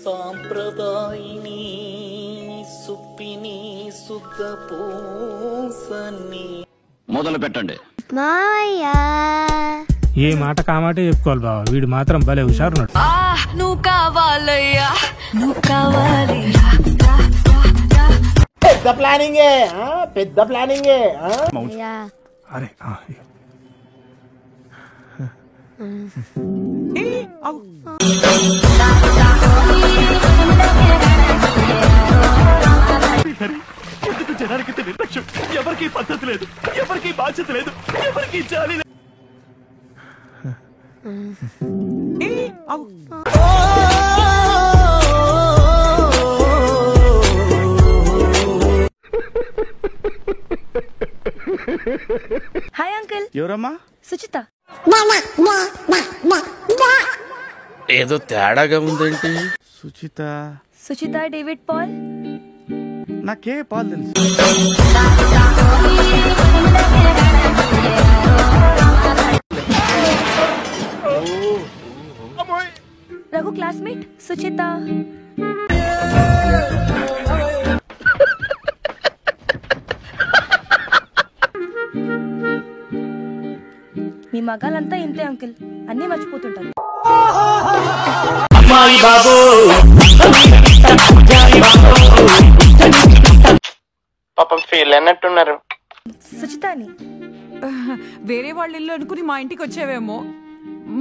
సాంప్రదాయిని సుప్పిని సుత పూసని మొదలు పెట్టండి మావయ్య. ఏ మాట కామాటే చెప్పుకోవాలి బావ, వీడు మాత్రం భలే హుషారున్నాడు. నువ్వు కావాలయ్యా, నువ్వు కావాలి. పెద్ద ప్లానింగే, పెద్ద ప్లానింగే. అరే ఎందుకు జనానికి నిర్లక్ష్యం? ఎవరికి పద్ధతి లేదు, ఎవరికి బాధ్యత లేదు, ఎవరికి జాలి లేదు. Hi uncle. ఎవరమ్మా? సుచిత. ఏదో తేడాగా ఉందేంటి? సుచిత. Suchitha David Paul. నాకే పాలు తెలుసు. రఘు క్లాస్మేట్ సుచిత. మీ మగాలంతా ఇంతే అంకుల్, అన్నీ మర్చిపోతుంటారు. పాపం ఫీల్ అన్నట్టున్నారు. సుచితాని వేరే వాళ్ళ ఇల్లు అనుకుని మా ఇంటికి వచ్చావేమో.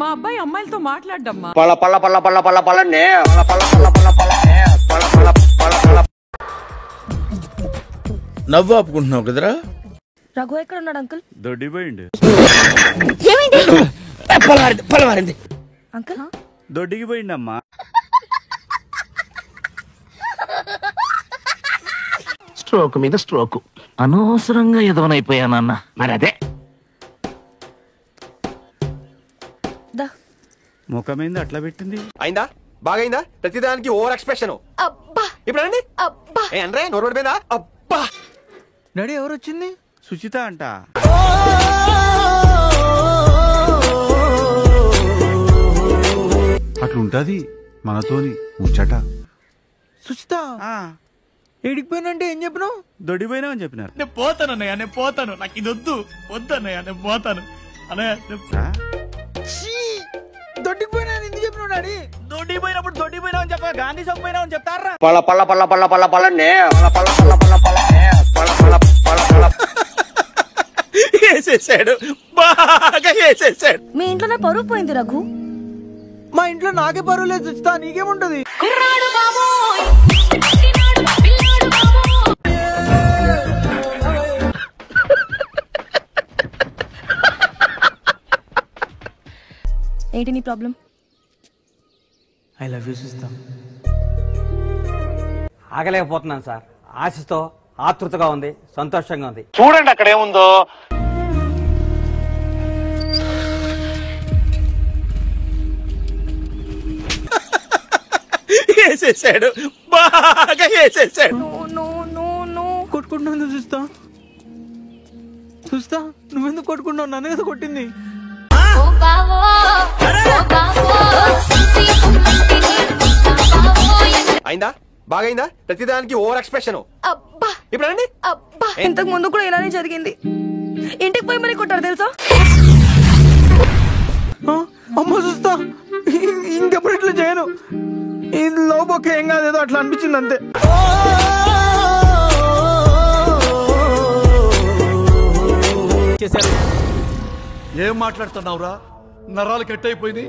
మా అబ్బాయి అమ్మాయిలతో మాట్లాడమ్మా. నవ్వు ఆపుకుంటున్నావు కదరా? రఘు ఎక్కడ ఉన్నాడు అంకుల్? దొడ్డిపోయిండు. అంకుల్ దొడ్డికి పోయిండమ్మా. స్ట్రోక్ మీద స్ట్రోక్. అనవసరంగా ఎదవనైపోయానన్న. మరి అదే ముఖమైంది అట్లా పెట్టింది. అయిందా? బాగైందా? ప్రతిదానికి ఓవర్ ఎక్స్ప్రెషన్. ఇప్పుడు అండి అంటే నోరు పడిపోయిందా? అబ్బా డాడీ ఎవరు వచ్చింది? సుచిత అంట. అట్లుంటది మనతోని ముచ్చట. సుచిత ఏడికిపోయినంటే ఏం చెప్పినావు? దొడ్డిపోయినా అని చెప్పినారు. నేను పోతాను అన్నయ్య, నేను పోతాను. నాకు ఇది వద్దు వద్దన్నయ్య, నేను పోతాను అన్నయ్య. దొడ్డిపోయినా ఎందుకు చెప్పినావు డాడీ? దొడ్డిపోయినప్పుడు దొడ్డిపోయినా అని చెప్ప, గాంధీ చౌక్ పోయినా అని చెప్తారా? వేసేసాడు, బాగా వేసేసాడు. మీ ఇంట్లోనే పరువు పోయింది రఘు. మా ఇంట్లో నాకే పరువు లేదు సుచిత, నీకేముంటది? ఏంటి నీ problem? I love you Suchitha. ఆగలేకపోతున్నాను సార్. ఆశతో ఆతృతగా ఉంది, సంతోషంగా ఉంది. చూడండి అక్కడ ఏముందో. వేసేసాడు, బాగా వేసేసాడు. కొట్టుకుంటున్నాను చూస్తా చూస్తా. నువ్వెందుకు కొట్టుకుంటున్నావు? నన్ను కదా కొట్టింది. అయిందా? బాగైందా? ప్రతిదానికి ఓవర్ ఎక్స్ప్రెషన్. ఇప్పుడు అండి ఇంతకు ముందు కూడా ఇలానే జరిగింది. ఇంటికి పోయి మరి కొట్టారు తెలుసా? అమ్మ చూస్తా, ఇంకెప్పుడు ఇట్లా చేయను. ఈ లవ్ బొక్క ఏం కాదేదో అట్లా అనిపించింది అంతే. ఏం మాట్లాడుతున్నావురా? నరాలు కట్ అయిపోయింది.